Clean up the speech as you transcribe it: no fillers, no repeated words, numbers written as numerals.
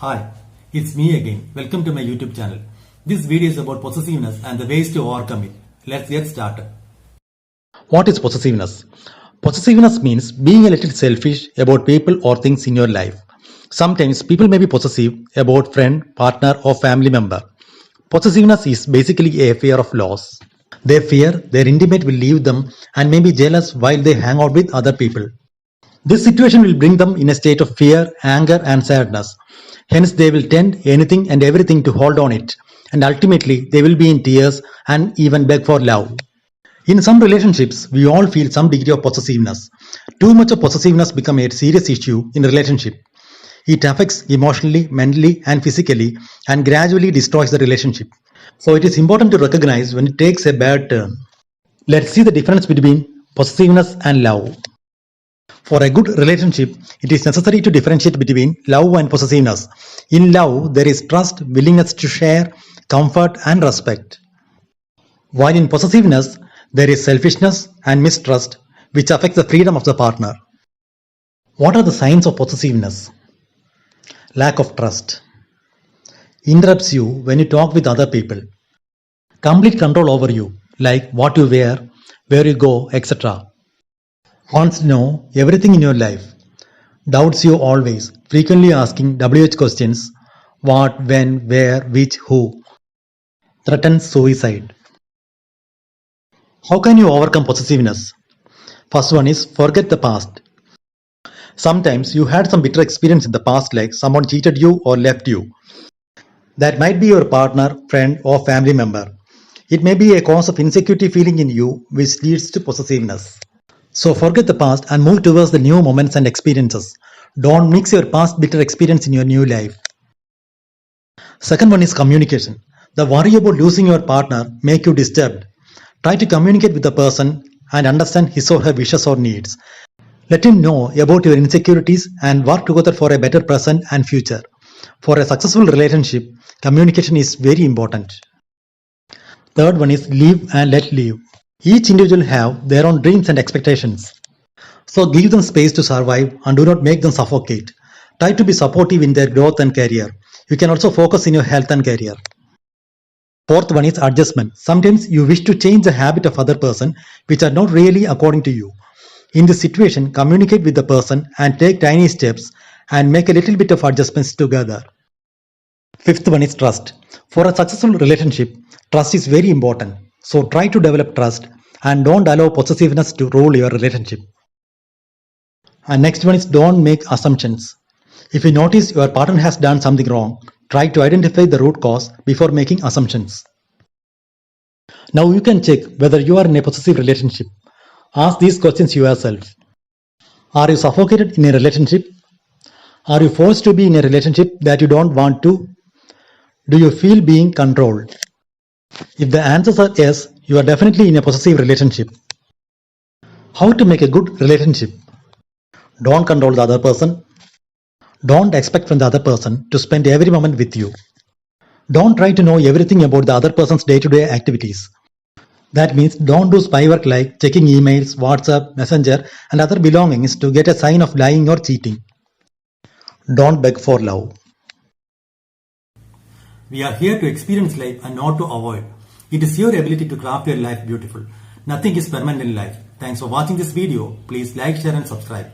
Hi, it's me again. Welcome to my YouTube channel. This video is about possessiveness and the ways to overcome it. Let's get started. What is possessiveness? Possessiveness means being a little selfish about people or things in your life. Sometimes people may be possessive about friend, partner or family member. Possessiveness is basically a fear of loss. They fear their intimate will leave them and may be jealous while they hang out with other people. This situation will bring them in a state of fear, anger and sadness. Hence they will tend anything and everything to hold on it, and ultimately they will be in tears and even beg for love. In some relationships, we all feel some degree of possessiveness. Too much of possessiveness becomes a serious issue in a relationship. It affects emotionally, mentally and physically and gradually destroys the relationship. So it is important to recognize when it takes a bad turn. Let's see the difference between possessiveness and love. For a good relationship, it is necessary to differentiate between love and possessiveness. In love, there is trust, willingness to share, comfort, and respect. While in possessiveness, there is selfishness and mistrust, which affects the freedom of the partner. What are the signs of possessiveness? Lack of trust. Interrupts you when you talk with other people. Complete control over you, like what you wear, where you go, etc. Wants to know everything in your life. Doubts you always, frequently asking WH questions. What, when, where, which, who. Threatens suicide. How can you overcome possessiveness? First one is forget the past. Sometimes you had some bitter experience in the past, like someone cheated you or left you. That might be your partner, friend or family member. It may be a cause of insecurity feeling in you which leads to possessiveness. So forget the past and move towards the new moments and experiences. Don't mix your past bitter experience in your new life. Second one is communication. The worry about losing your partner make you disturbed. Try to communicate with the person and understand his or her wishes or needs. Let him know about your insecurities and work together for a better present and future. For a successful relationship, communication is very important. Third one is live and let live. Each individual have their own dreams and expectations. So give them space to survive and do not make them suffocate. Try to be supportive in their growth and career. You can also focus in your health and career. Fourth one is adjustment. Sometimes you wish to change the habit of other person which are not really according to you. In this situation, communicate with the person and take tiny steps and make a little bit of adjustments together. Fifth one is trust. For a successful relationship, trust is very important. So try to develop trust and don't allow possessiveness to rule your relationship. And next one is don't make assumptions. If you notice your partner has done something wrong, try to identify the root cause before making assumptions. Now you can check whether you are in a possessive relationship. Ask these questions yourself. Are you suffocated in a relationship? Are you forced to be in a relationship that you don't want to? Do you feel being controlled? If the answers are yes, you are definitely in a possessive relationship. How to make a good relationship? Don't control the other person. Don't expect from the other person to spend every moment with you. Don't try to know everything about the other person's day-to-day activities. That means don't do spy work like checking emails, WhatsApp, Messenger and other belongings to get a sign of lying or cheating. Don't beg for love. We are here to experience life and not to avoid. It is your ability to craft your life beautiful. Nothing is permanent in life. Thanks for watching this video. Please like, share and subscribe.